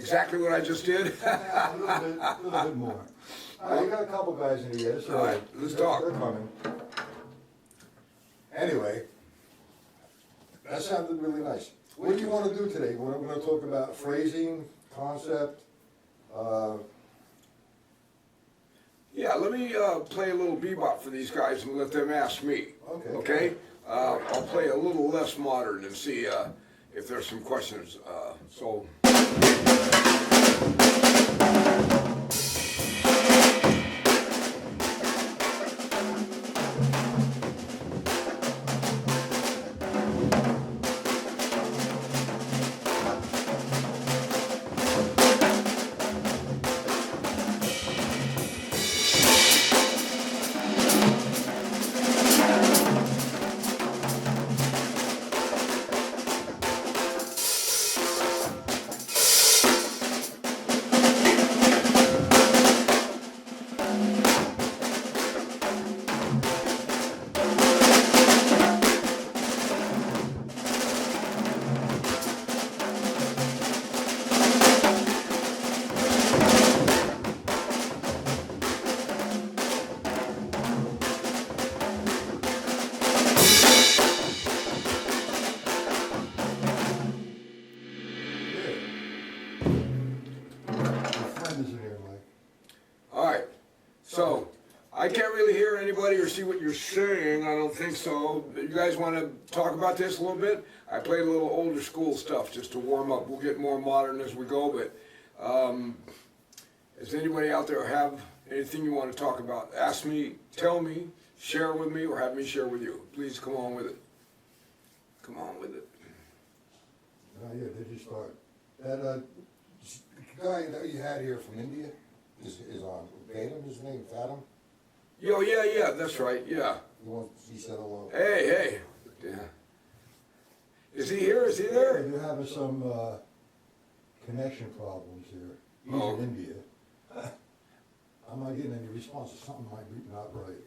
exactly what I just did? Yeah, a little bit more. All right, you got a couple guys in here, so All right, let's talk. They're coming. Anyway, that sounded really nice. What do you want to do today? We're going to talk about phrasing, concept. Yeah, let me play a little bebop for these guys and let them ask me. Okay. Okay? I'll play a little less modern and see if there's some questions. So. So, I can't really hear anybody or see what you're saying, I don't think so. You guys want to talk about this a little bit? I played a little older school stuff just to warm up. We'll get more modern as we go, but does anybody out there have anything you want to talk about? Ask me, tell me, share with me, or have me share with you. Please come on with it. Come on with it. Yeah, did you start? That guy that you had here from India is on. Fathom, his name, Fathom? Yo, yeah, that's right, yeah. He said hello. Hey, yeah. Is he here? Is he there? They're having some connection problems here. He's in India. I'm not getting any responses. Something might be not right.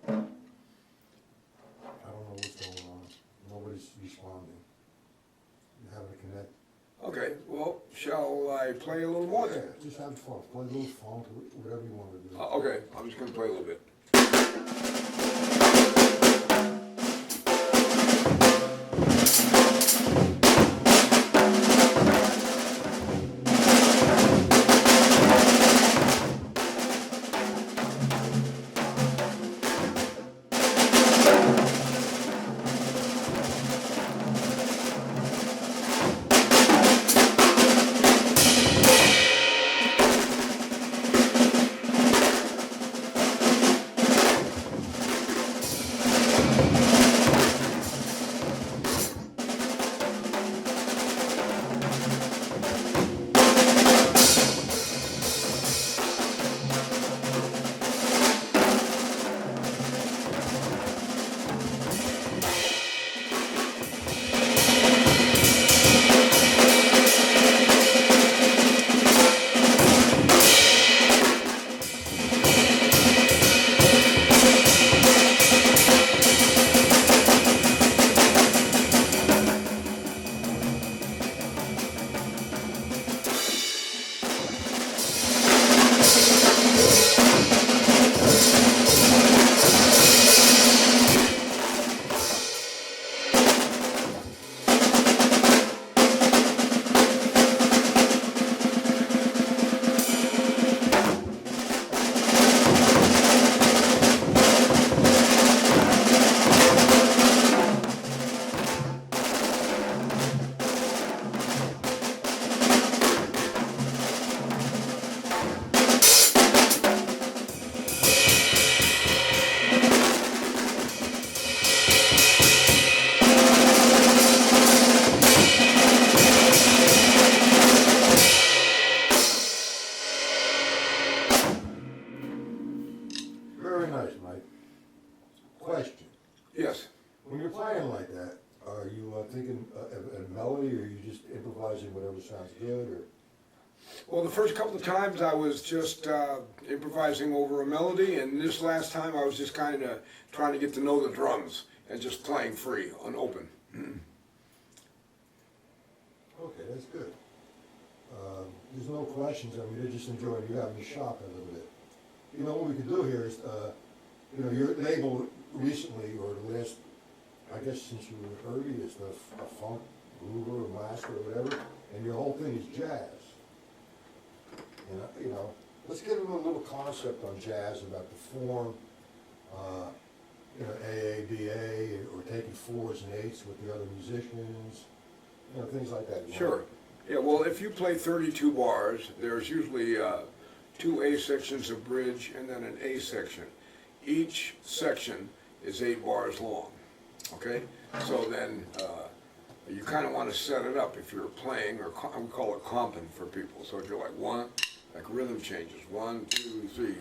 I don't know what's going on. Nobody's responding. Having to connect. Okay, well, shall I play a little more? Yeah, just have fun. Play a little funk, whatever you want to do. Okay, I'm just going to play a little bit. Very nice, Mike. Question. Yes. When you're playing like that, are you thinking a melody, or are you just improvising whatever sounds good, or? Well, the first couple of times I was just improvising over a melody, and this last time I was just kind of trying to get to know the drums. and just playing free, unopen. Okay, that's good. There's no questions, I mean, they just enjoyed you having me shop a little bit. You know, what we could do here is, you know, your label recently, or the last, I guess since you were early, is the funk, groover, or master, or whatever, and your whole thing is jazz. And, you know, let's get into a little concept on jazz about the form, you know, A, B, A, or taking 4s and 8s with the other musicians, you know, things like that. Sure. Yeah, well, if you play 32 bars, there's usually 2 A sections of bridge and then an A section. Each section is 8 bars long, okay? So then you kind of want to set it up if you're playing, or we call it comping for people. So if you're like one, like rhythm changes, 1, 2, 3.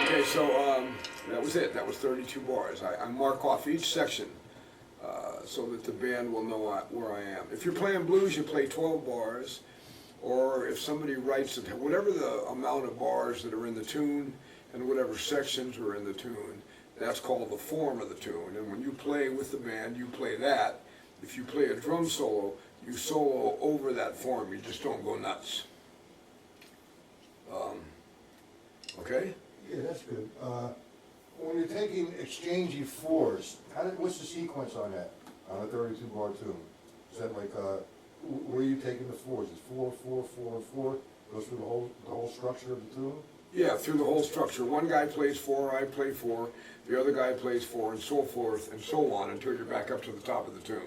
Okay, so that was it. That was 32 bars. I mark off each section so that the band will know where I am. If you're playing blues, you play 12 bars, or if somebody writes it, whatever the amount of bars that are in the tune and whatever sections are in the tune, that's called the form of the tune. And when you play with the band, you play that. If you play a drum solo, you solo over that form. You just don't go nuts. Okay? Yeah, that's good. When you're taking exchanging 4s, what's the sequence on that, on a 32 bar tune? Is that like, where are you taking the 4s? Is 4, 4, 4, and 4? Goes through the whole structure of the tune? Yeah, through the whole structure. One guy plays 4, I play 4, the other guy plays 4, and so forth and so on until you're back up to the top of the tune.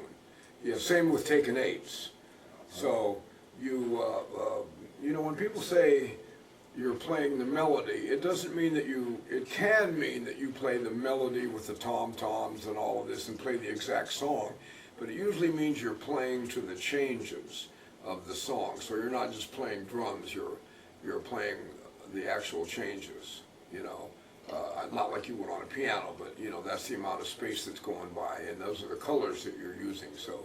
Yeah, same with taking 8s. So you know, when people say you're playing the melody, it doesn't mean that it can mean that you play the melody with the tom-toms and all of this and play the exact song, but it usually means you're playing to the changes of the song. So you're not just playing drums, you're playing the actual changes, you know. Not like you would on a piano, but you know, that's the amount of space that's going by, and those are the colors that you're using. So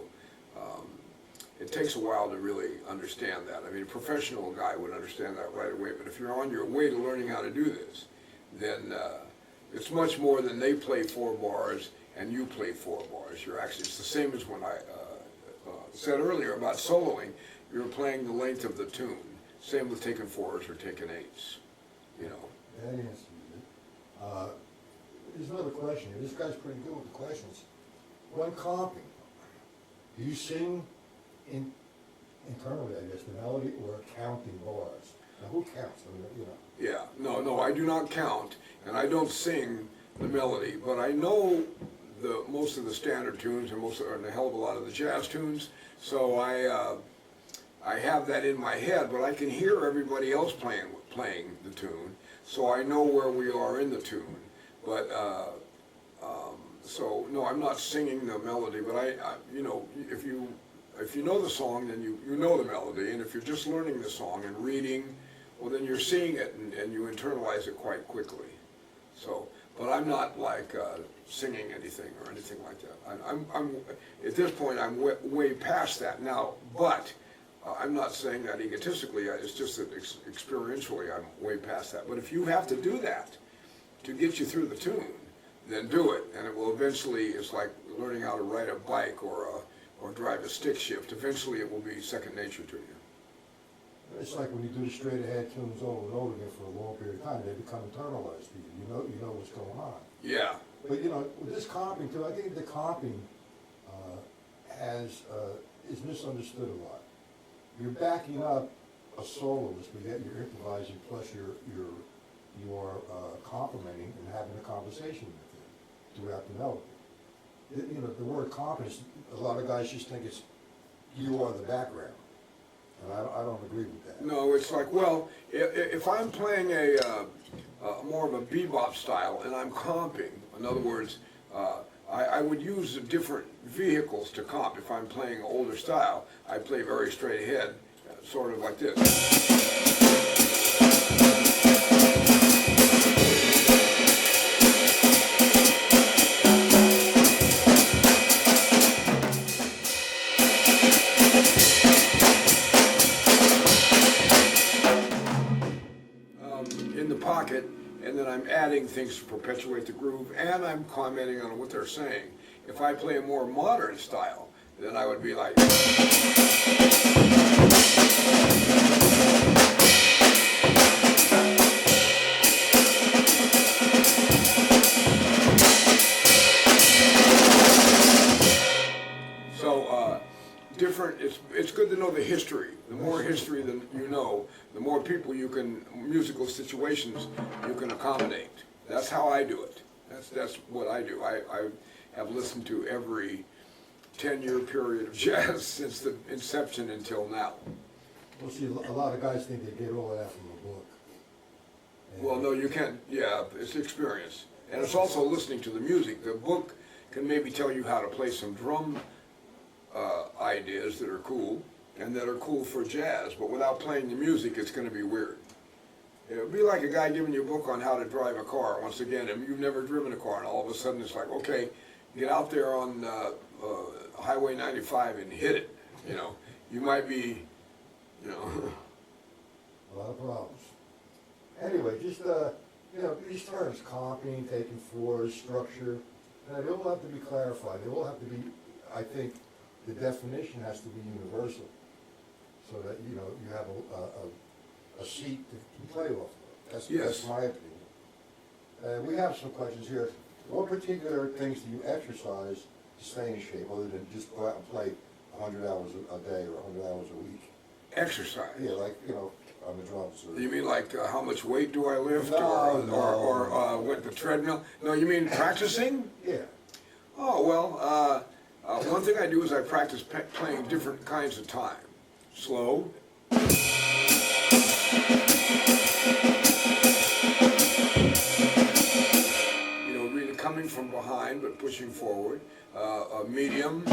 it takes a while to really understand that. I mean, a professional guy would understand that right away, but if you're on your way to learning how to do this, then it's much more than they play 4 bars and you play 4 bars. It's the same as when I said earlier about soloing. You're playing the length of the tune. Same with taking 4s or taking 8s, you know. That answers it. There's another question here. This guy's pretty good with the questions. When comping, do you sing internally, I guess, the melody, or counting bars? Now, who counts? I mean, you know. Yeah, no, I do not count, and I don't sing the melody, but I know most of the standard tunes and a hell of a lot of the jazz tunes, so I have that in my head, but I can hear everybody else playing the tune, so I know where we are in the tune. But so no, I'm not singing the melody, but I you know, if you know the song, then you know the melody, and if you're just learning the song and reading, well, then you're seeing it and you internalize it quite quickly. So, but I'm not like singing anything or anything like that. I'm at this point I'm way past that now. But I'm not saying that egotistically. It's just that experientially I'm way past that. But if you have to do that to get you through the tune, then do it, and it will eventually. It's like learning how to ride a bike or drive a stick shift. Eventually, it will be second nature to you. It's like when you do the straight ahead tunes over and over again for a long period of time, they become internalized. You know what's going on. Yeah. But you know, with this comping too, I think the comping is misunderstood a lot. You're backing up a soloist, but yet you're improvising, plus you are complimenting and having a conversation with him throughout the melody. You know, the word compliment, a lot of guys just think it's, you are the background. And I don't agree with that. No, it's like, well, if I'm playing more of a bebop style and I'm comping, in other words, I would use different vehicles to comp. If I'm playing older style, I play very straight ahead, sort of like this. In the pocket, and then I'm adding things to perpetuate the groove, and I'm commenting on what they're saying. If I play a more modern style, then I would be like. Different, it's good to know the history. The more history than you know, the more people you can, musical situations you can accommodate. That's how I do it. That's what I do. I have listened to every 10-year period of jazz since the inception until now. Well, see, a lot of guys think they get all of that from a book. And Well, no, you can't, yeah, it's experience. And it's also listening to the music. The book can maybe tell you how to play some drum ideas that are cool, and that are cool for jazz, but without playing the music, it's going to be weird. It would be like a guy giving you a book on how to drive a car. Once again, and you've never driven a car, and all of a sudden it's like, okay, get out there on Highway 95 and hit it. You know, you might be, you know. a lot of problems. Anyway, just, you know, these terms, copying, taking fours, structure, they all have to be clarified. They all have to be, I think, the definition has to be universal, so that, you know, you have a seat to play off of. That's my opinion. We have some questions here. What particular things do you exercise to stay in shape, other than just go out and play 100 hours a day or 100 hours a week? Exercise? Yeah, like, you know, on the drums. You mean like how much weight do I lift, No, or with the treadmill? No, you mean practicing? Yeah. Oh, well, one thing I do is I practice playing different kinds of time. Slow. You know, really coming from behind but pushing forward. Medium.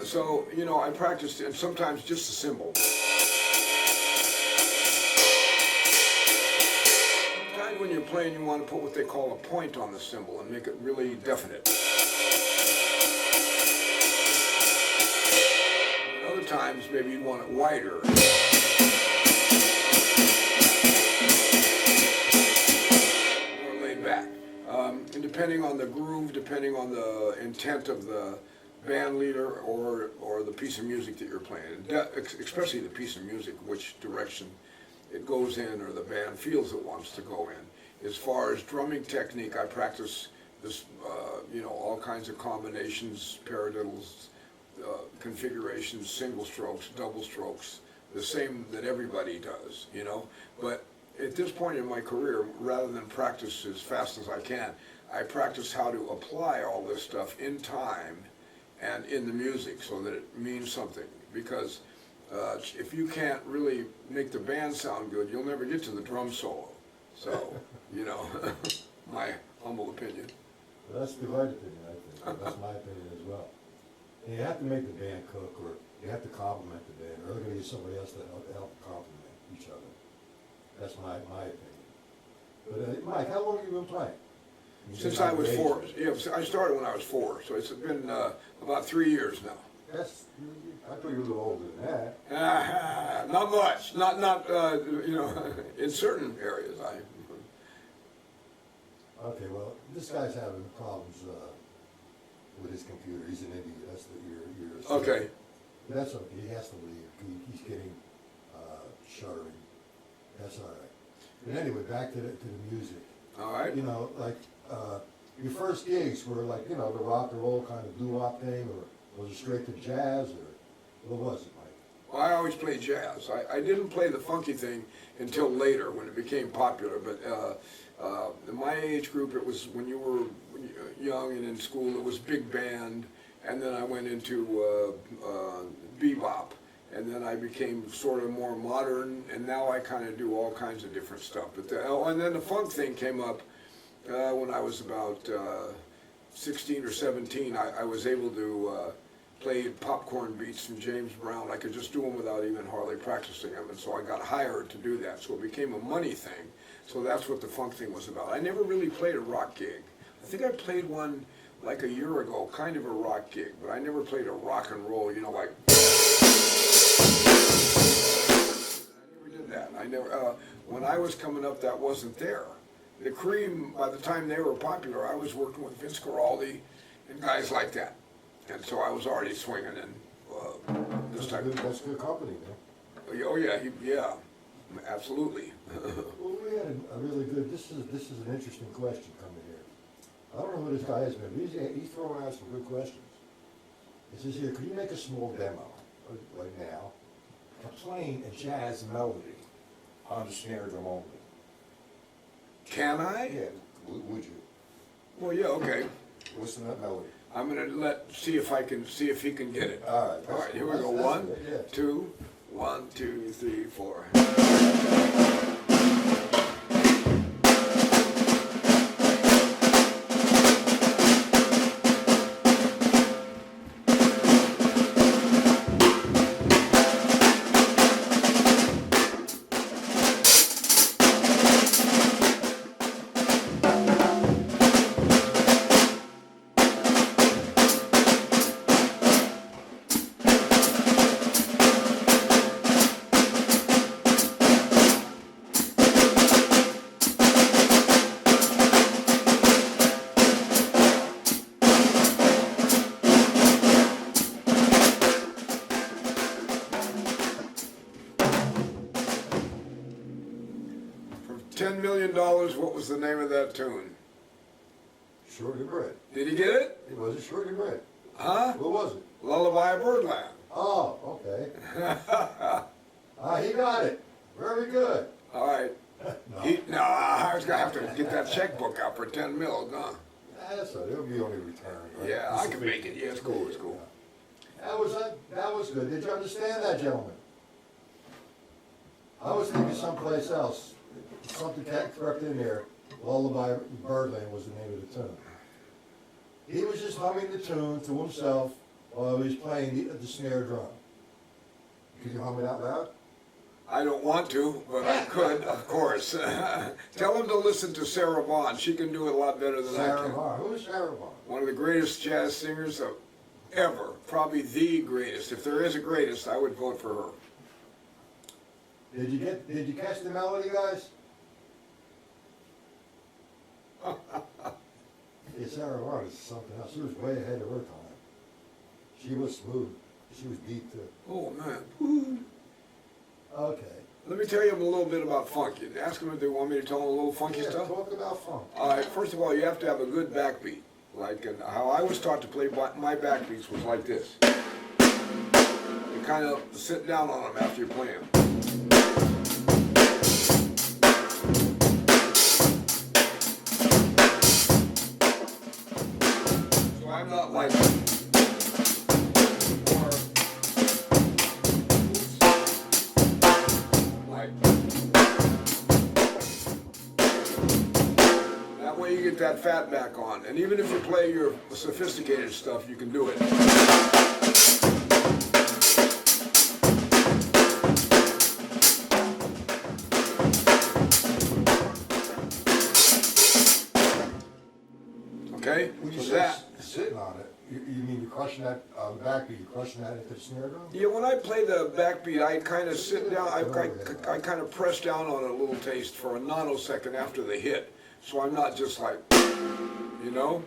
So, you know, I practice, and sometimes just a cymbal. Sometimes when you're playing, you want to put what they call a point on the cymbal and make it really definite. And other times, maybe you want it wider. More laid back. And depending on the groove, depending on the intent of the band leader or the piece of music that you're playing, especially the piece of music, which direction it goes in or the band feels it wants to go in. As far as drumming technique, I practice this, you know, all kinds of combinations, paradiddles, configurations, single strokes, double strokes, the same that everybody does, you know. But at this point in my career, rather than practice as fast as I can, I practice how to apply all this stuff in time and in the music so that it means something. Because if you can't really make the band sound good, you'll never get to the drum solo. So, you know, my humble opinion. Well, that's the right opinion, I think. That's my opinion as well. And you have to make the band cook, or you have to compliment the band, or they're going to get somebody else to help compliment each other. That's my opinion. But Mike, how long have you been playing? Since I was 4. Yeah, I started when I was 4, so it's been about 3 years now. I thought you were a little older than that. Not much. Not you know, in certain areas. Okay, well, this guy's having problems with his computer. He's an idiot. That's your Okay. That's okay. He has to leave. He's getting shuddering. That's all right. But anyway, back to the music. All right. You know, like, your first gigs were like, you know, the rock and roll kind of doo-wop thing, or was it straight to jazz, or what was it like? Well, I always played jazz. I didn't play the funky thing until later when it became popular. But in my age group, it was when you were young and in school, it was big band. And then I went into bebop. And then I became sort of more modern. And now I kind of do all kinds of different stuff. But and then the funk thing came up when I was about 16 or 17. I was able to play popcorn beats from James Brown. I could just do them without even hardly practicing them, and so I got hired to do that. So it became a money thing. So that's what the funk thing was about. I never really played a rock gig. I think I played one like a year ago, kind of a rock gig, but I never played a rock and roll, you know, like. I never did that. I never. When I was coming up, that wasn't there. The Cream, by the time they were popular, I was working with Vince Guaraldi and guys like that. And so I was already swinging in this type of. That's good company, man. Oh yeah, yeah, absolutely. Well, we had a really good, this is an interesting question coming here. I don't know who this guy is, but he's throwing out some good questions. It says here, could you make a small demo, like now, of playing a jazz melody on the snare drum only? Can I? Yeah, would you? Well, yeah, okay. Listen to that melody. I'm gonna see if he can get it. All right. All right, here we go. That's One, good, yeah. 2, 1, 2, 3, 4. $10 million, what was the name of that tune? Shorty Bread. Did he get it? It was a Shorty Bread. Huh? What was it? Lullaby of Birdland. Oh, okay. He got it. Very good. All right. No. I was gonna have to get that checkbook out for 10 mil, huh? That's right. It'll be only returned. Right? Yeah, I can make it. Yeah, it's cool, it's cool. That was good. Did you understand that, gentlemen? I was thinking someplace else. Something crept in there. Lullaby Birdland was the name of the tune. He was just humming the tune to himself while he was playing the snare drum. Could you hum it out loud? I don't want to, but I could, of course. Tell him to listen to Sarah Vaughan. She can do it a lot better than I Sarah can. Vaughan. Who is Sarah Vaughan? One of the greatest jazz singers of ever. Probably the greatest. If there is a greatest, I would vote for her. Did you catch the melody, guys? Yeah, Sarah Vaughan is something else. She was way ahead of her time. She was smooth. She was deep too. Oh man. Okay. Let me tell you a little bit about funk. You ask them if they want me to tell them a little funky Yeah, stuff. talk about funk. All right, first of all, you have to have a good backbeat. Like, and how I was taught to play my backbeats was like this. You kind of sit down on them after you play them. So I'm not like. That way you get that fatback on. And even if you play your sophisticated stuff, you can do it. Okay? When you So say that. sitting on it, you mean you're crushing that on the backbeat, you're crushing that into the snare drum? Yeah, when I play the backbeat, I kind of sit down, I kind of press down on it a little taste for a nanosecond after the hit. So I'm not just like, you know?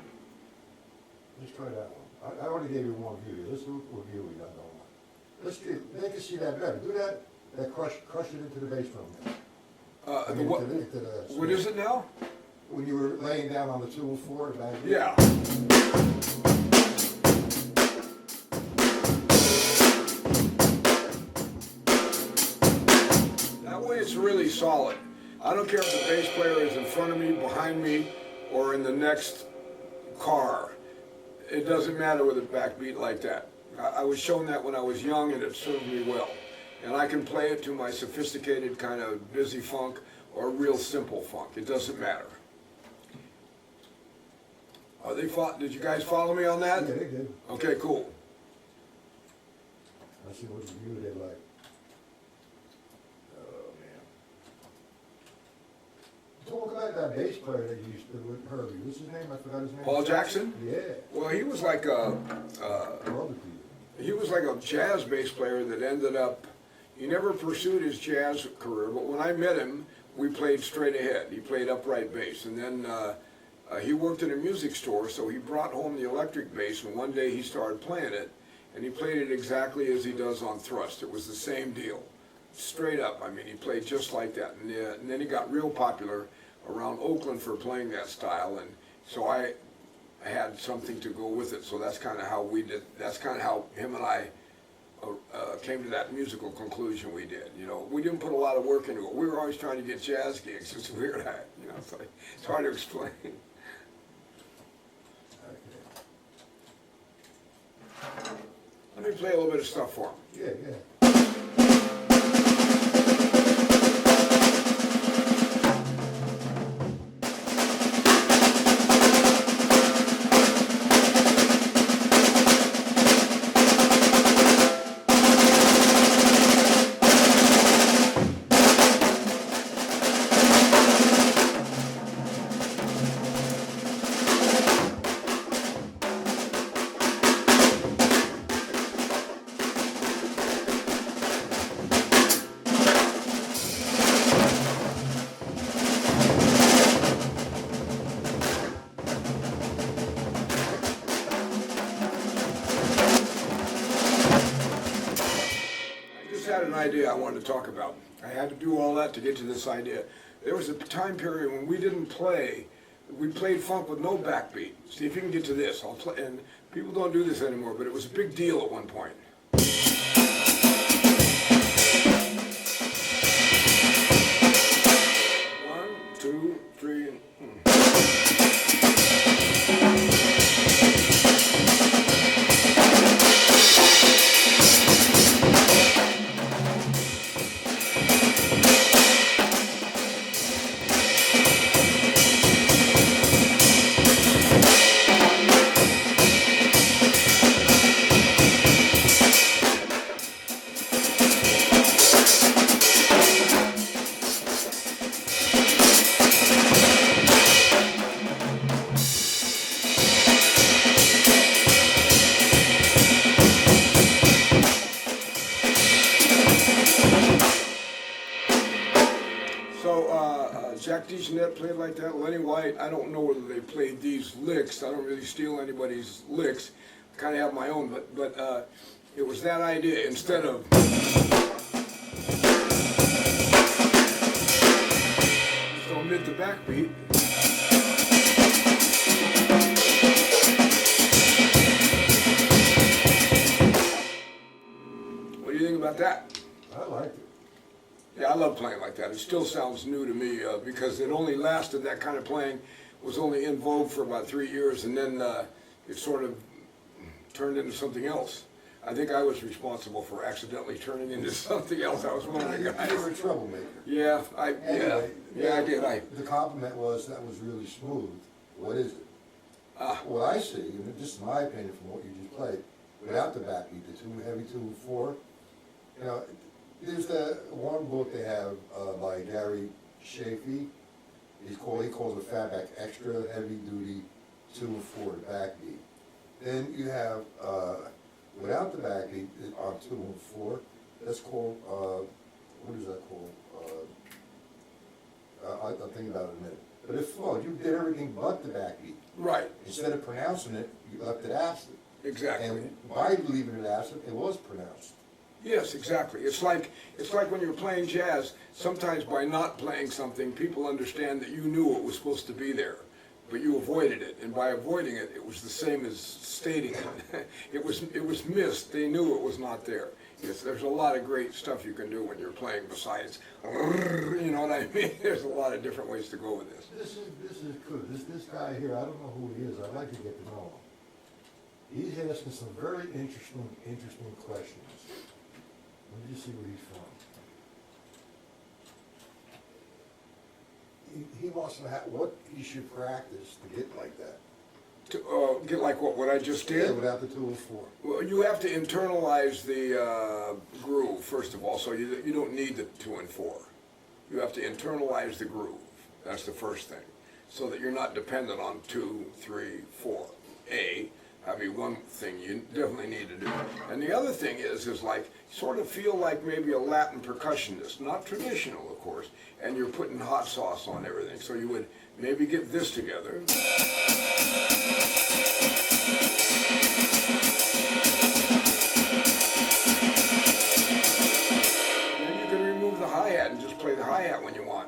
Let's try that one. I already gave you one view. Let's do a review we got going on. Let's make us see that better. Do that crush it into the bass drum. I mean, to the What is it now? when you were laying down on the 2 and 4 back then? Yeah. That way it's really solid. I don't care if the bass player is in front of me, behind me, or in the next car. It doesn't matter with a backbeat like that. I was shown that when I was young and it served me well. And I can play it to my sophisticated kind of busy funk or real simple funk. It doesn't matter. Did you guys follow me on that? Yeah, they did. Okay, cool. I see what view they like. Oh, man. Talk about that bass player that you used to with Herbie. What's his name? I forgot his name. Paul Jackson? Yeah. Well, he was like a jazz bass player that ended up, he never pursued his jazz career, but when I met him, we played straight ahead. He played upright bass, and then he worked in a music store, so he brought home the electric bass, and one day he started playing it, and he played it exactly as he does on thrust. It was the same deal, straight up. I mean, he played just like that, and then he got real popular around Oakland for playing that style, and so I had something to go with it. So that's kind of how we did. That's kind of how him and I came to that musical conclusion we did. You know, we didn't put a lot of work into it. We were always trying to get jazz gigs. It's weird, you know. It's hard to explain. Let me play a little bit of stuff for him. Yeah, yeah. Had an idea I wanted to talk about. I had to do all that to get to this idea. There was a time period when we didn't play. We played funk with no backbeat. See if you can get to this. I'll play, and people don't do this anymore, but it was a big deal at one point. 1, 2, 3. Jack DeJohnette played like that. Lenny White, I don't know whether they played these licks. I don't really steal anybody's licks. I kind of have my own, but it was that idea. Instead of just omit the backbeat. What do you think about that? I liked it. Yeah, I love playing like that. It still sounds new to me because it only lasted, that kind of playing was only in vogue for about 3 years, and then it sort of turned into something else. I think I was responsible for accidentally turning into something else. I was one of the guys. You were a troublemaker. Yeah, I did. The compliment was that was really smooth. What is it? What I see, and this is my opinion from what you just played, without the backbeat, the too heavy 2/4, you know. There's the one book they have by Gary Shafee. He calls it Fatback, extra heavy duty 2/4 backbeat. Then you have without the backbeat on 2/4. That's called what is that called? I'll think about it in a minute. But it flowed. You did everything but the backbeat. Right. Instead of pronouncing it, you left it absent. Exactly. And by leaving it absent, it was pronounced. Yes, exactly. It's like when you're playing jazz, sometimes by not playing something, people understand that you knew it was supposed to be there, but you avoided it. And by avoiding it, it was the same as stating it. It was missed. They knew it was not there. Yes, there's a lot of great stuff you can do when you're playing besides, you know what I mean? There's a lot of different ways to go with this. This is good. This guy here, I don't know who he is. I'd like to get to know him. He's asking some very interesting questions. Let me just see where he's from. He wants to know what he should practice to get like that. To get like what I just Yeah, did? without the 2 and 4. Well, you have to internalize the groove, first of all, so you don't need the 2 and 4. You have to internalize the groove. That's the first thing. So that you're not dependent on 2, 3, 4. That'd be one thing you definitely need to do. And the other thing is like, sort of feel like maybe a Latin percussionist, not traditional, of course, and you're putting hot sauce on everything. So you would maybe get this together. Then you can remove the hi-hat and just play the hi-hat when you want.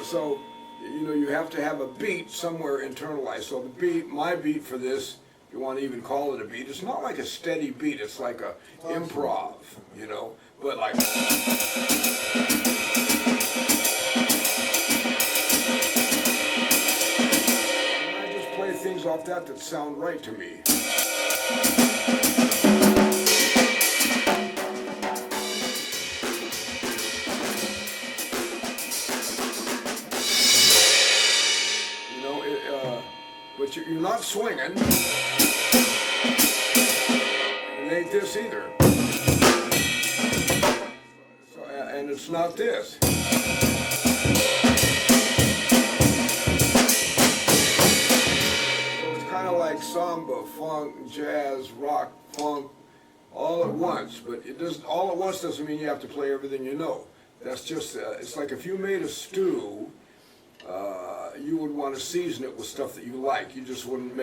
So, you have to have a beat somewhere internalized. So the beat, my beat for this, if you want to even call it a beat, it's not like a steady beat, it's like a improv, but like. And I just play things off that sound right to me. But you're not swinging. It ain't this either. So, and it's not this. So it's kind of like samba, funk, jazz, rock, funk, all at once. But it doesn't. All at once doesn't mean you have to play everything you know. That's just. It's like if you made a stew. You would want to season it with stuff that you like. You just wouldn't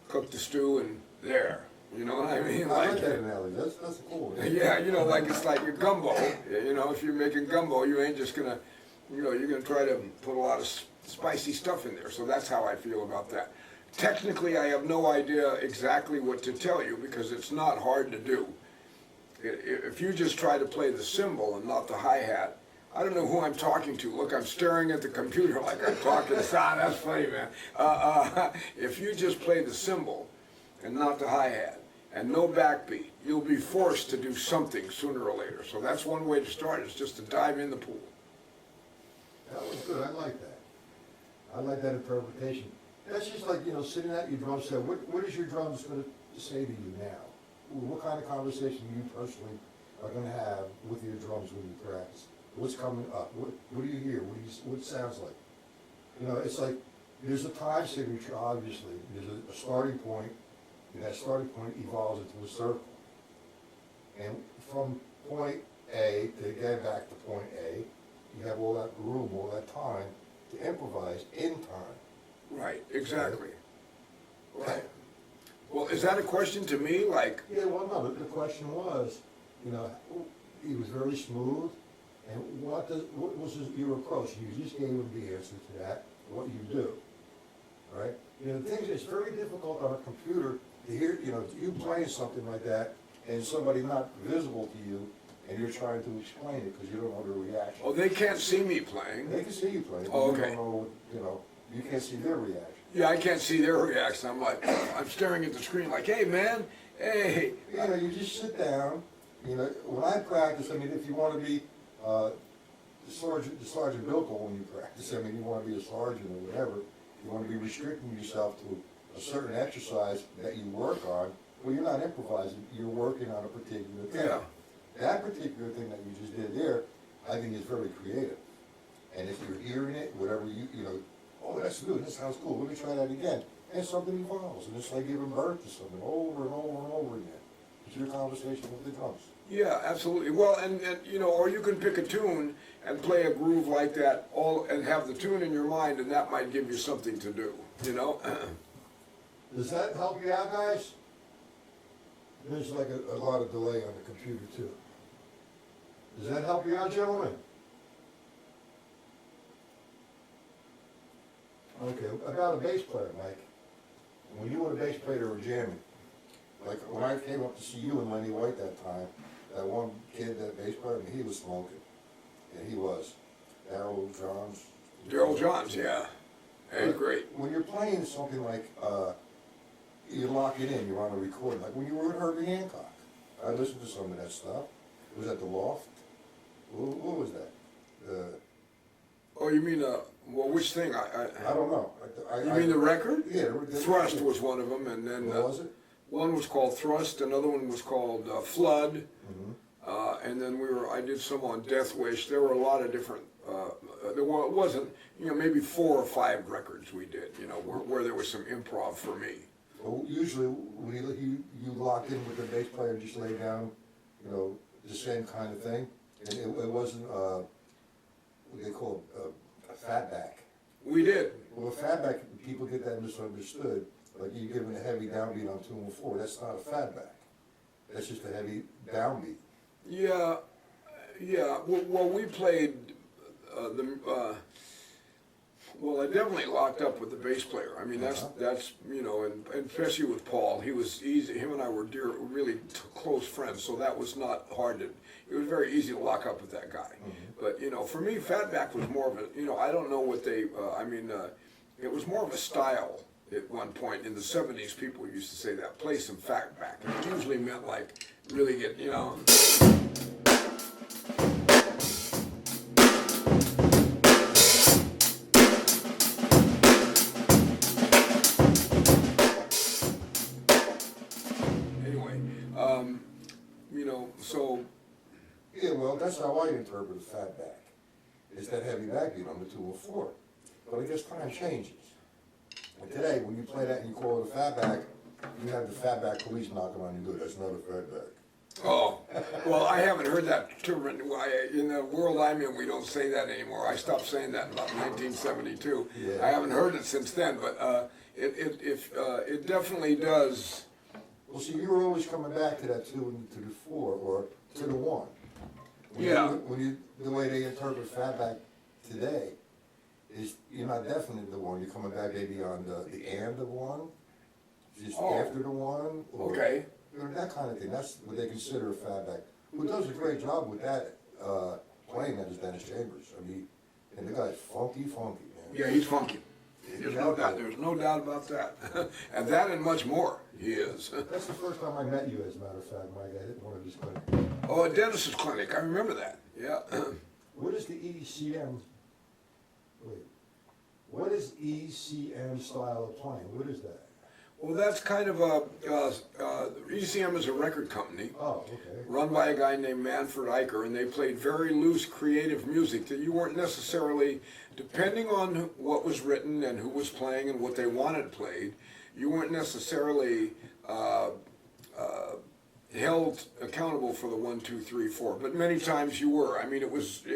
cook the stew and there. You know what I mean? I like that analogy. That's cool. Yeah, like it's like a gumbo. If you're making gumbo, you ain't just gonna, you're gonna try to put a lot of spicy stuff in there. So that's how I feel about that. Technically, I have no idea exactly what to tell you because it's not hard to do. If you just try to play the cymbal and not the hi-hat, I don't know who I'm talking to. Look, I'm staring at the computer like I'm talking to sound. That's funny, man. If you just play the cymbal and not the hi-hat and no backbeat, you'll be forced to do something sooner or later. So that's one way to start, is just to dive in the pool. That was good. I like that. I like that interpretation. That's just like, sitting at your drum set. What is your drums going to say to you now? What kind of conversation you personally are going to have with your drums when you practice? What's coming up? What do you hear? What it sounds like? It's like there's a time signature, obviously. There's a starting point, and that starting point evolves into a circle. And from point A to get back to point A, you have all that room, all that time to improvise in time. Right, exactly. Right. Well, is that a question to me? Like? Yeah, well, no, the question was, he was very smooth. And what was your approach? You just gave him the answer to that, what you do, right? The thing is, it's very difficult on a computer to hear, you playing something like that and somebody not visible to you and you're trying to explain it because you don't know the reaction. Oh, they can't see me playing. They can see you playing, but oh, you okay. don't know, you can't see their reaction. Yeah, I can't see their reaction. I'm like, I'm staring at the screen like, hey, man, hey. You just sit down, when I practice, if you want to be the Sergeant Bilko when you practice. You want to be a sergeant or whatever. You want to be restricting yourself to a certain exercise that you work on. Well, you're not improvising. You're working on a particular thing. Yeah. That particular thing that you just did there, I think is very creative. And if you're hearing it, whatever oh, that's good. That sounds cool. Let me try that again. and something evolves, and it's like giving birth to something over and over and over again. It's your conversation with the drums. Yeah, absolutely. Well, and you know, or you can pick a tune and play a groove like that, and have the tune in your mind, and that might give you something to do. You know. Does that help you out, guys? There's like a lot of delay on the computer too. Does that help you out, gentlemen? Okay, about a bass player, Mike. When you and a bass player were jamming, like when I came up to see you and Lenny White that time, that one kid, that bass player, I mean, he was smoking. And he was. Daryl Johns. Daryl Johns, yeah. Hey, great. When you're playing something like, you lock it in, you're on a recording, like when you were with Herbie Hancock. I listened to some of that stuff. It was at the Loft. What was that? Oh, you mean well, which thing? I don't know. You mean the record? Yeah. Thrust was one of them, and then What was it? one was called Thrust, another one was called Flood, Mm-hmm. and then I did some on Death Wish. There were a lot of different. It wasn't, you know, maybe 4 or 5 records we did, you know, where there was some improv for me. Well, usually when you locked in with the bass player, just lay down, you know, the same kind of thing, and it wasn't what they call a fatback. We did. Well, a fatback, people get that misunderstood. Like you give it a heavy downbeat on 2 and 4. That's not a fatback. That's just a heavy downbeat. Yeah, yeah. Well, we played well, I definitely locked up with the bass player. I mean, that's you know, and especially with Paul, he was easy. Him and I were really close friends, so that was not hard to. It was very easy to lock up with that guy. But you know, for me, fatback was more of a. You know, I don't know what they. I mean, it was more of a style. At one point in the 70s, people used to say that, play some fatback. And it usually meant like really get, you know. Anyway, you know, so. Yeah, well, that's how I interpret a fatback. It's that heavy backbeat on the 2 and 4. But I guess time changes. And today, when you play that and you call it a fatback, you have the fatback police knocking on your door. That's not a fatback. Oh, well, I haven't heard that term. In the world I'm in, we don't say that anymore. I stopped saying that in about 1972. Yeah. I haven't heard it since then, but it definitely does. Well, see, you were always coming back to that 2 and to the 4, or to the 1. Yeah. The way they interpret fatback today is you're not definite the 1. You're coming back maybe on the and of 1, just after the 1. Or, Okay. Or that kind of thing. That's what they consider a fatback. Who does a great job with that, playing that is Dennis Chambers. I mean, and the guy's funky, man. Yeah, he's funky. There's no doubt. There's no doubt about that. And that and much more, he is. That's the first time I met you, as a matter of fact, Mike. I hit one of his clinics. Oh, at Dennis's clinic. I remember that. Yeah. What is the ECM? Wait. What is ECM style of playing? What is that? Well, that's kind of ECM is a record company. Oh, okay. Run by a guy named Manfred Eicher, and they played very loose, creative music that you weren't necessarily, depending on what was written and who was playing and what they wanted played, you weren't necessarily held accountable for the 1, 2, 3, 4. But many times you were. I mean, it was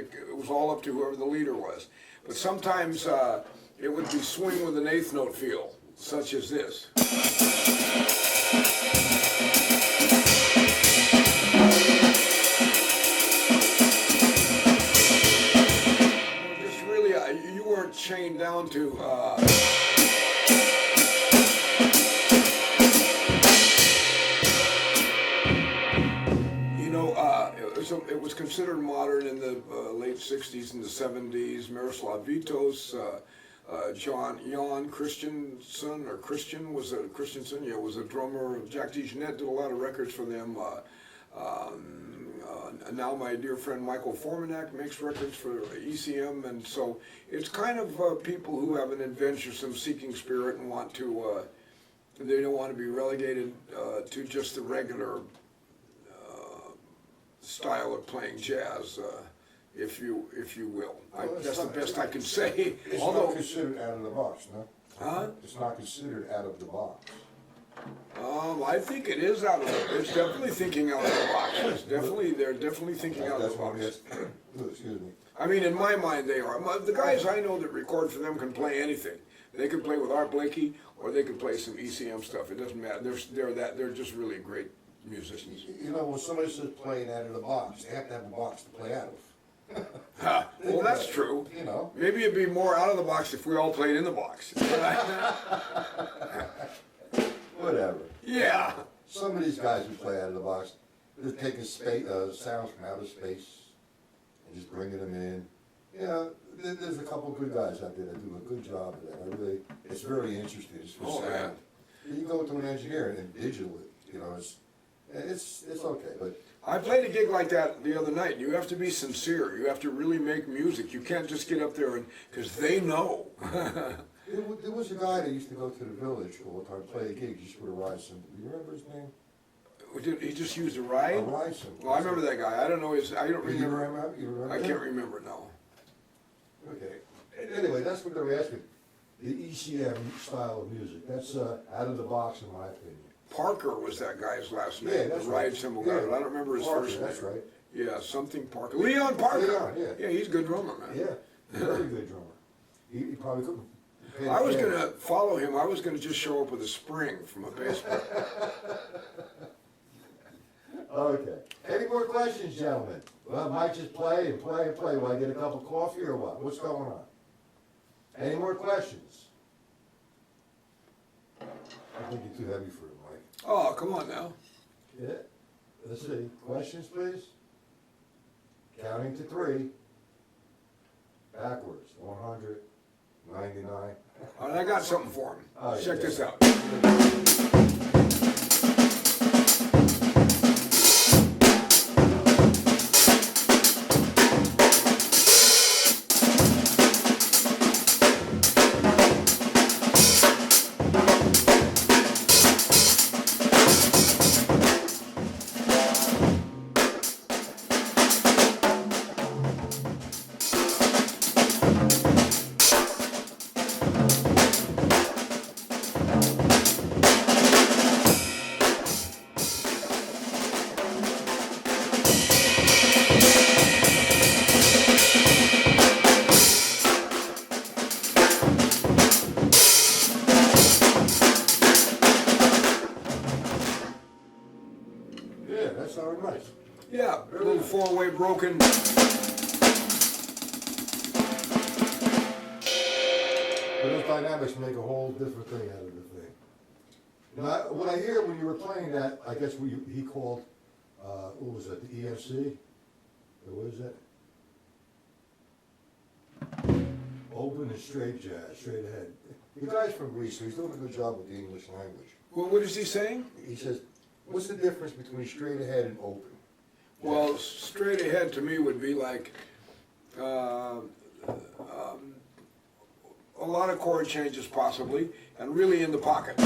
all up to whoever the leader was. But sometimes it would be swing with an 8th note feel, such as this. Just really, you weren't chained down to. It was considered modern in the late 60s and the 70s. Miroslav Vitos, Jan Christensen, or Christian, was a Christensen, yeah, was a drummer. Jack DeJohnette did a lot of records for them. Now my dear friend Michael Formanak makes records for ECM, and so it's kind of people who have an adventuresome, seeking spirit and want to, they don't want to be relegated to just the regular style of playing jazz. if you will. Well, it's That's the not- best I can say. It's Although, not considered out of the box, no? huh? It's not considered out of the box. I think it is out of the, it's definitely thinking out of the box. They're definitely thinking out of That's the what we box. asked. Excuse me. I mean, in my mind, they are. The guys I know that record for them can play anything. They can play with Art Blakey, or they can play some ECM stuff. It doesn't matter. They're just really great musicians. You know, when somebody says playing out of the box, they have to have a box to play out of. Ha, well, that's true. You know. Maybe it'd be more out of the box if we all played in the box. Whatever. Yeah. Some of these guys who play out of the box, they're taking sounds from outer space and just bringing them in. You know, there's a couple good guys out there that do a good job of that. It's very interesting. It's for Oh, sound. You go to an engineer and digital it. You know, it's okay. But I played a gig like that the other night. You have to be sincere. You have to really make music. You can't just get up there and, because they know. there was a guy that used to go to the village all the time, play a gig just with a ride cymbal. Do you remember his name? He just used a ride? A ride cymbal. Well, I remember that guy. I don't know his, I don't You remember. remember? You remember? I him? can't remember, no. Okay. Anyway, that's what they're asking. The ECM style of music. That's out of the box, in my opinion. Parker was that guy's last name. Yeah, that's the right. ride cymbal guy, Yeah. but I don't remember his Parker, first name. that's right. Yeah, something Parker. Leon Parker. Leon, yeah. Yeah, he's a good drummer, man. Yeah, very good drummer. He probably couldn't. pay the I was piano. gonna follow him. I was gonna just show up with a spring from a baseball. Okay. Any more questions, gentlemen? Well, I might just play and play and play. Will I get a cup of coffee or what? What's going on? Any more questions? I think you're too heavy for it, Mike. Oh, come on now. Yeah. Let's see. Questions, please? Counting to 3. Backwards. 100, 99. All right, I got something for him. Oh, yeah. Check this out. Yeah, that sounded nice. Yeah, a little four-way broken. But those dynamics make a whole different thing out of the thing. Now, what I hear when you were playing that, I guess he called, what was that, the EFC? Or what is that? Open and straight jazz, straight ahead. The guy's from Greece, so he's doing a good job with the English language. Well, what is he saying? He says, what's the difference between straight ahead and open? Well, straight ahead to me would be like a lot of chord changes possibly, and really in the pocket.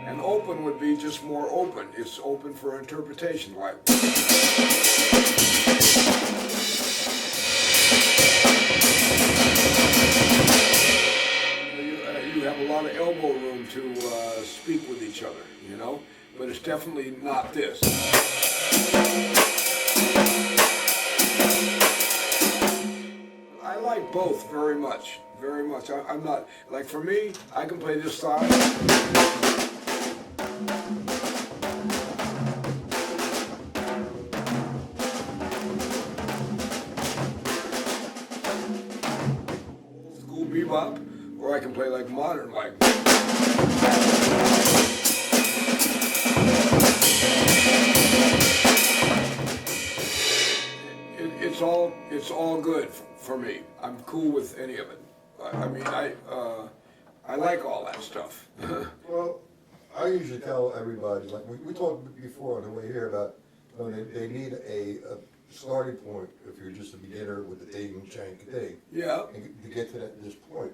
And open would be just more open. It's open for interpretation, like. You have a lot of elbow room to speak with each other, you know? But it's definitely not this. I like both very much, very much. I'm not, like for me, I can play this side. Old school bebop, or I can play like modern, like. It's all good for me. I'm cool with any of it. I mean, I like all that stuff. Well, I usually tell everybody, like we talked before on the way here about, you know, they need a starting point if you're just a beginner with the ding and shank thing. Yeah. And to get to this point.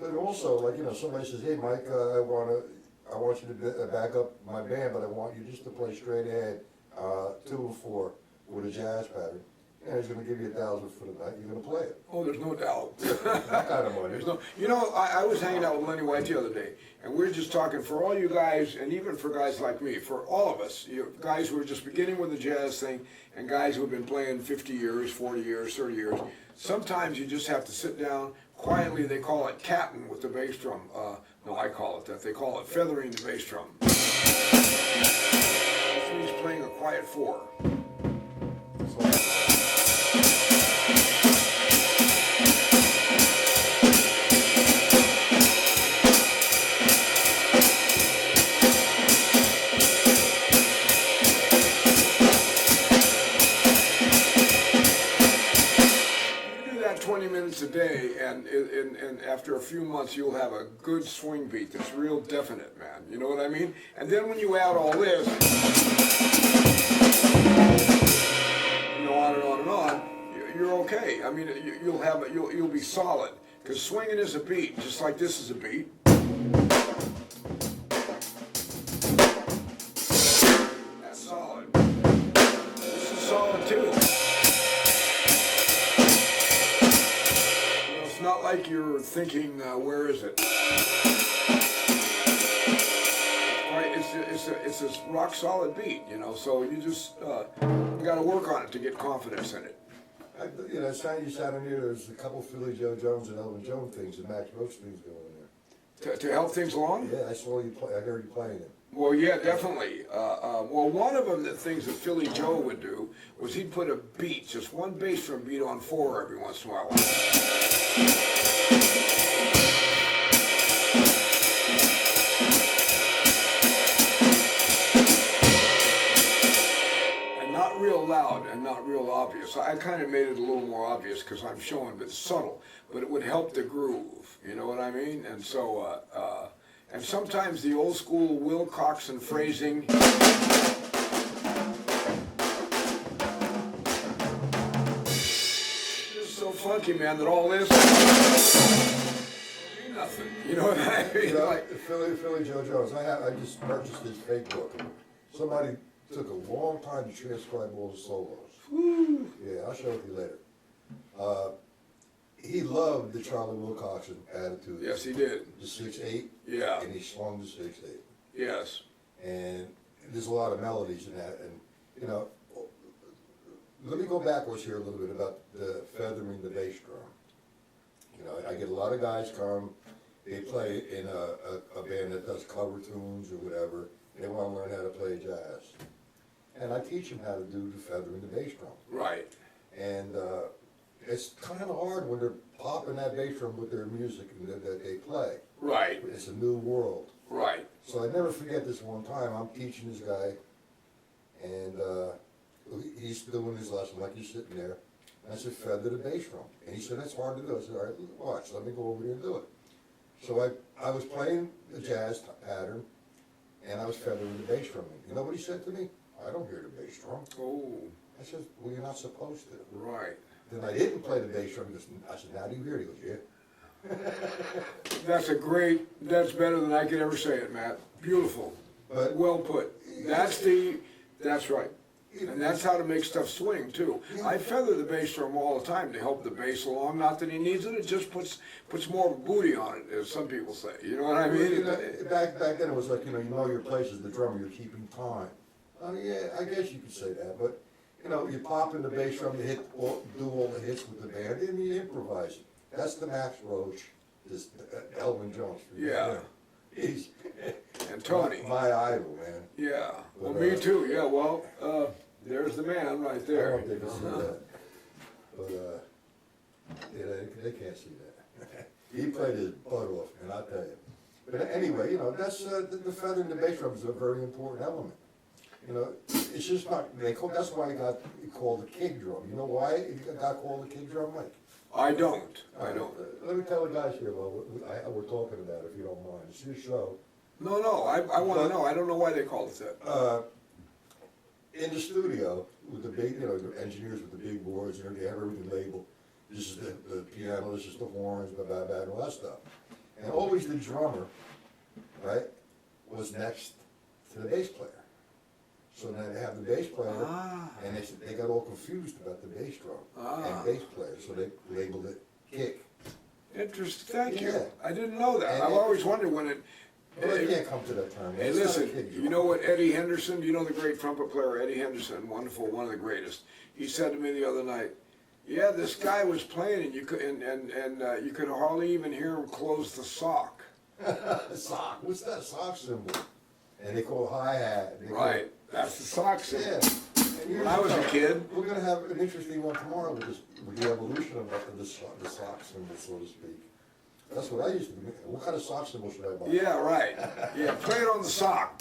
But also, like, you know, somebody says, hey, Mike, I I want you to back up my band, but I want you just to play straight ahead, 2 and 4 with a jazz pattern. And he's gonna give you $1,000 for the night, you're gonna play it. Oh, there's no doubt. That kind of money. There's no, you know, I was hanging out with Lenny White the other day, and we were just talking, for all you guys, and even for guys like me, for all of us, you guys who are just beginning with the jazz thing, and guys who have been playing 50 years, 40 years, 30 years, sometimes you just have to sit down quietly. They call it catting with the bass drum. No, I call it that. They call it feathering the bass drum. That's when he's playing a quiet 4. A day, and after a few months you'll have a good swing beat that's real definite, man. You know what I mean? And then when you add all this, you know, on and on and on, you're okay. I mean, you'll be solid, because swinging is a beat, just like this is a beat. That's solid. This is solid too. Not like you're thinking, where is it? Right, it's a rock solid beat, you know. So you just you got to work on it to get confidence in it. You know, you sounded here. There's a couple Philly Joe Jones and Elvin Jones things and Max Roach things going in there. To help things along? Yeah, I saw you play. I heard you playing it. Well, yeah, definitely. Well, one of them, the things that Philly Joe would do was he'd put a beat, just one bass drum beat on 4 every once in a while. And not real loud and not real obvious. I kind of made it a little more obvious because I'm showing, but it's subtle. But it would help the groove, you know what I mean? And so, and sometimes the old school Wilcoxon phrasing. It's so funky, man, that all this mean nothing. You know what I mean? You know, like Philly Joe Jones. I just purchased his fake book. Somebody took a long time to transcribe all the solos. Woo. Yeah, I'll show it to you later. He loved the Charlie Wilcoxon attitude. Yes, he did. The 6/8. Yeah. And he swung the 6/8. Yes. And there's a lot of melodies in that. And, you know, let me go backwards here a little bit about the feathering the bass drum. You know, I get a lot of guys come, they play in a band that does cover tunes or whatever. They want to learn how to play jazz. And I teach them how to do the feathering the bass drum. Right. And it's kind of hard when they're popping that bass drum with their music that they play. Right. It's a new world. Right. So I never forget this one time. I'm teaching this guy, and he's doing his lesson like he's sitting there. And I said, feather the bass drum. And he said, that's hard to do. I said, all right, watch. Let me go over there and do it. So I was playing the jazz pattern, and I was feathering the bass drum. You know what he said to me? I don't hear the bass drum. Oh. I said, well, you're not supposed to. Right. Then I didn't play the bass drum. I said, now do you hear it? He goes, yeah. That's better than I could ever say it, Matt. Beautiful. But well put. That's right. And that's how to make stuff swing too. I feather the bass drum all the time to help the bass along. Not that he needs it, it just puts more booty on it, as some people say. You know what I mean? You know, back then it was like, you know your place as the drummer, you're keeping time. Yeah, I guess you could say that, but you know, you pop in the bass drum, you do all the hits with the band, and you improvise it. That's the Max Roach, this Elvin Jones. Yeah. He's and Tony. My idol, man. Yeah. Well, me too. Yeah. Well, there's the man right there. I don't think they can see that, but yeah, they can't see that. He played his butt off, and I'll tell you. But anyway, you know, that's the feather in the bass drum is a very important element. You know, it's just not. That's why it got called the kick drum. You know why it got called the kick drum, Mike? I don't. Let me tell the guys here what we're talking about, if you don't mind. It's your show. No, I want to know. I don't know why they called it that. In the studio, with the big, you know, the engineers with the big boards, and they have everything labeled. This is the piano, this is the horns, blah, blah, blah, and all that stuff. And always the drummer, right, was next to the bass player. So now they have the bass player, and they got all confused about the bass drum and bass player, so they labeled it kick. Interesting, thank you. Yeah. I didn't know that. And I've always wondered when it. Well, they can't come to that term. Hey, It's not a listen, kid you drum. know what Eddie Henderson, you know the great trumpet player Eddie Henderson, wonderful, one of the greatest. He said to me the other night, yeah, this guy was playing and you could, you could hardly even hear him close the sock. Sock, what's that sock symbol? And they call it hi-hat. Right, that's the sock symbol. Yeah. And here's When I was a the- kid, We're gonna have an interesting one tomorrow with the evolution of the sock symbol, so to speak. That's what I used to do. What kind of sock symbol should I buy? yeah, right. Yeah, play it on the sock.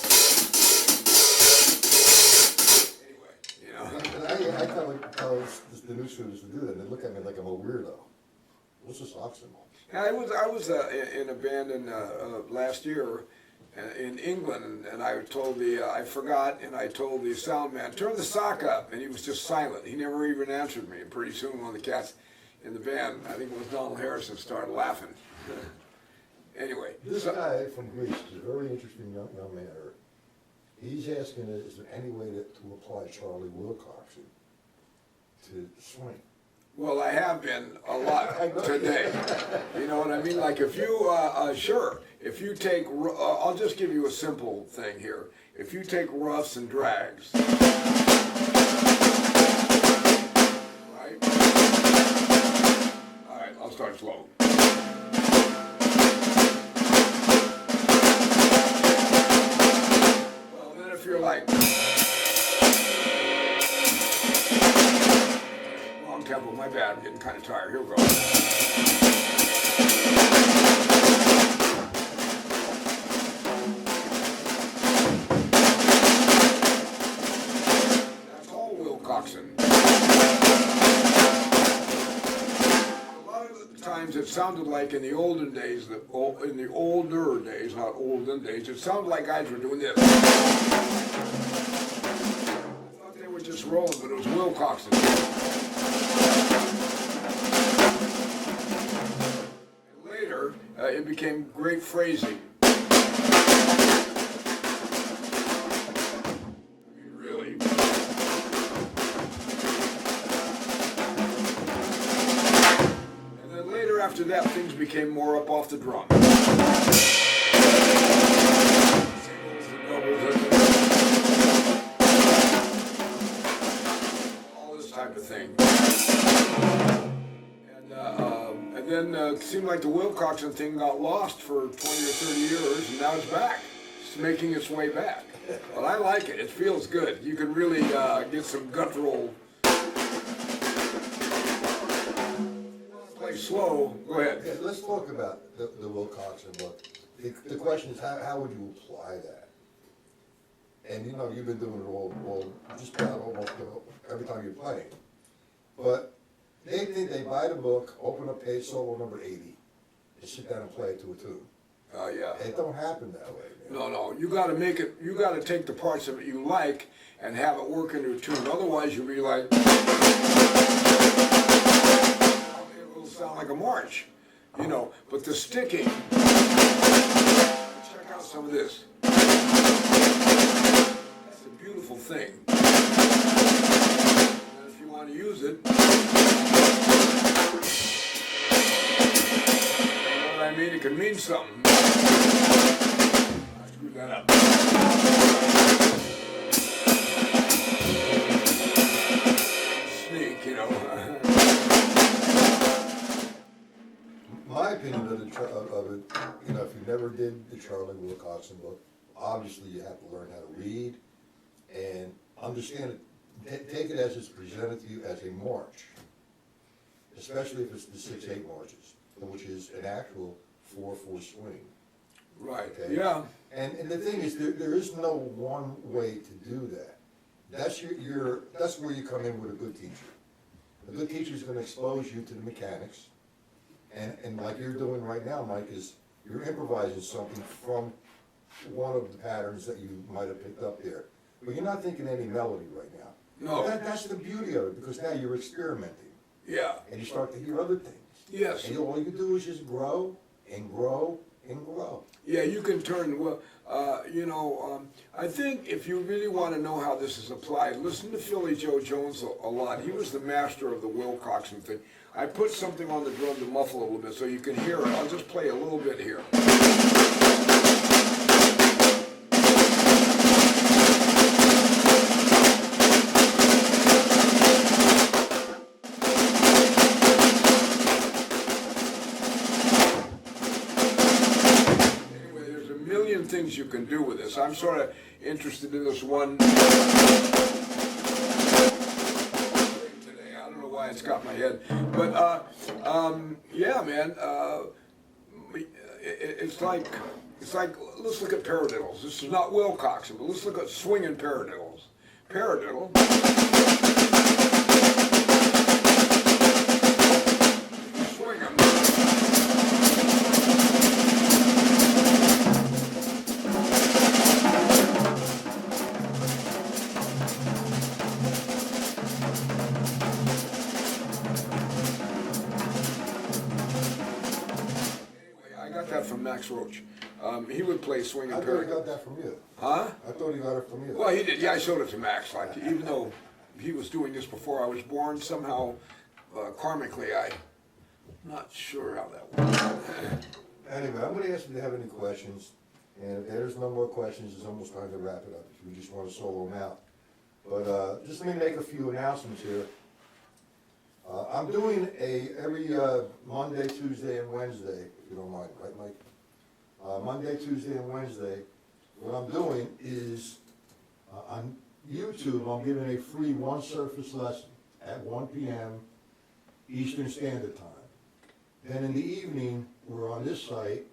Anyway, you know. And I tell the new students to do that, and they look at me like I'm a weirdo. What's a sock symbol? And I was in a band last year in England, and I told I forgot, and I told the sound man, turn the sock up, and he was just silent. He never even answered me. And pretty soon, one of the cats in the band, I think it was Donald Harrison, started laughing. Anyway, This guy from Greece is a very interesting young man. He's asking, is there any way to apply Charlie Wilcoxon to swing? well, I have been a lot today. You know what I mean? Like if you, sure, if you take, I'll just give you a simple thing here. If you take roughs and drags, right? All right, I'll start slow. Well, then if you're like, wrong tempo, my bad, I'm getting kind of tired. Here we go. That's all Wilcoxon. A lot of the times it sounded like in the olden days, in the older days, not olden days, it sounded like guys were doing this. I thought they were just rolling, but it was Wilcoxon. And later, it became great phrasing. I mean, really. And then later after that, things became more up off the drum. Singles and doubles and all this type of thing. And then it seemed like the Wilcoxon thing got lost for 20 or 30 years, and now it's back. It's making its way back. But I like it. It feels good. You can really get some guttural. Play slow. Go ahead. Okay, let's talk about the Wilcoxon look. The question is, how would you apply that? And you know, you've been doing it all just about almost every time you're playing. But they think they buy the book, open up page solo number 80, and sit down and play it to a tune. Yeah. It don't happen that way, man. No, you got to make it. You got to take the parts of it you like and have it work into a tune. Otherwise, you'll be like, it will sound like a march, you know. But the sticking. Check out some of this. That's a beautiful thing. And if you want to use it, you know what I mean? It can mean something. I screwed that up. Sneak, you know. My opinion of it, you know, if you never did the Charlie Wilcoxon book, obviously you have to learn how to read and understand it. Take it as it's presented to you as a march, especially if it's the 6/8 marches, which is an actual 4/4 swing. Right, Okay? yeah. And the thing is, there is no one way to do that. That's that's where you come in with a good teacher. A good teacher is going to expose you to the mechanics, and like you're doing right now, Mike, is you're improvising something from one of the patterns that you might have picked up there. But you're not thinking any melody right now. No. That's the beauty of it, because now you're experimenting, Yeah. and you start to hear other things. Yes. And all you do is just grow and grow well. Yeah, you can turn, well, I think if you really want to know how this is applied, listen to Philly Joe Jones a lot. He was the master of the Wilcoxon thing. I put something on the drum to muffle a little bit so you can hear it. I'll just play a little bit here. Things you can do with this. I'm sort of interested in this one today. I don't know why it's got my head, but yeah, man. It's like let's look at paradiddles. This is not Wilcoxon, but let's look at swinging paradiddles. Paradiddle. Swing 'em. From Max Roach. He would play swing and I thought he got that from you. Huh? I thought he got it from you. Well, he did. Yeah, I showed it to Max. Like, even though he was doing this before I was born, somehow, karmically, I'm not sure how that works. Anyway, I'm gonna ask if you have any questions, and if there's no more questions, it's almost time to wrap it up, if you just wanna solo them out. But, just let me make a few announcements here. I'm doing every Monday, Tuesday, and Wednesday, if you don't mind, right, Mike? Monday, Tuesday, and Wednesday, what I'm doing is, on YouTube, I'm giving a free one surface lesson at 1 p.m. Eastern Standard Time. Then in the evening, we're on this site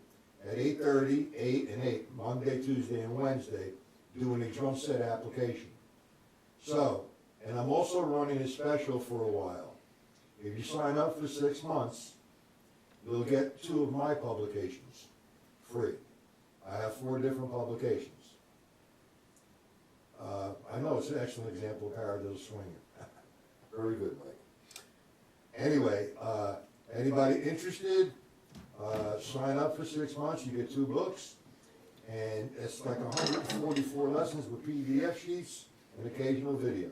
at 8:30, 8, and 8, Monday, Tuesday, and Wednesday, doing a drum set application. So, and I'm also running a special for a while. If you sign up for 6 months, you'll get 2 of my publications, free. I have 4 different publications. I know it's an excellent example of paradiddle swinging. Very good, Mike. Anyway, anybody interested, sign up for 6 months, you get 2 books, and it's like 144 lessons with PDF sheets and occasional videos.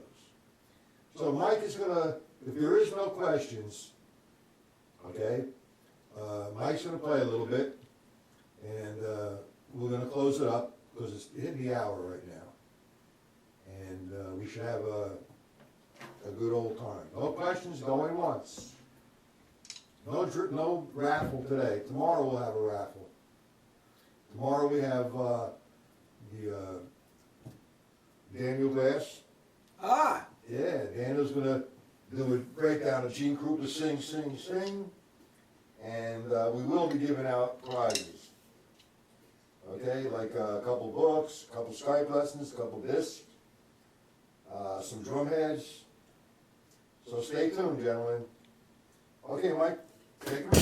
So Mike is gonna, if there is no questions, okay, Mike's gonna play a little bit, and we're gonna close it up, because it's hitting the hour right now. And we should have a good old time. No questions, going once. No raffle today. Tomorrow we'll have a raffle. Tomorrow we have the Daniel Glass. Ah! Yeah, Daniel's gonna do a breakdown of Gene Krupa's Sing, Sing, Sing. And we will be giving out prizes. Okay, like a couple books, a couple Skype lessons, a couple discs, some drum heads. So stay tuned, gentlemen. Okay, Mike, take it.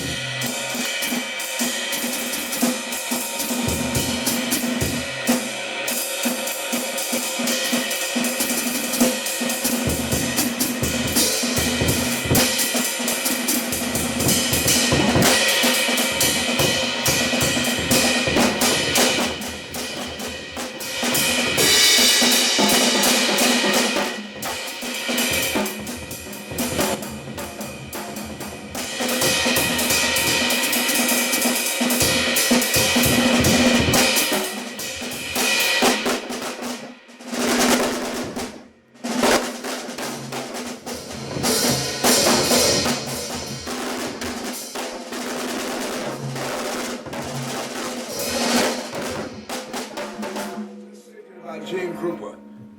Gene Krupa.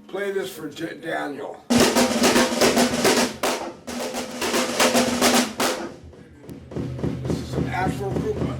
Play this for Daniel. This is an actual Krupa.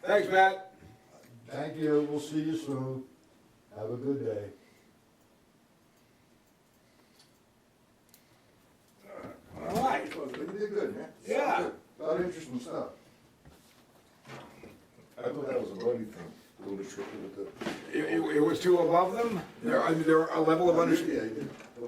Thanks, Matt. Thank you, we'll see you soon. Have a good day. All right. You did good, man. Yeah. A lot of interesting stuff. I thought that was a buddy thing, a little bit tricky with the. It was two above them? They're a level of understanding. Yeah, you did.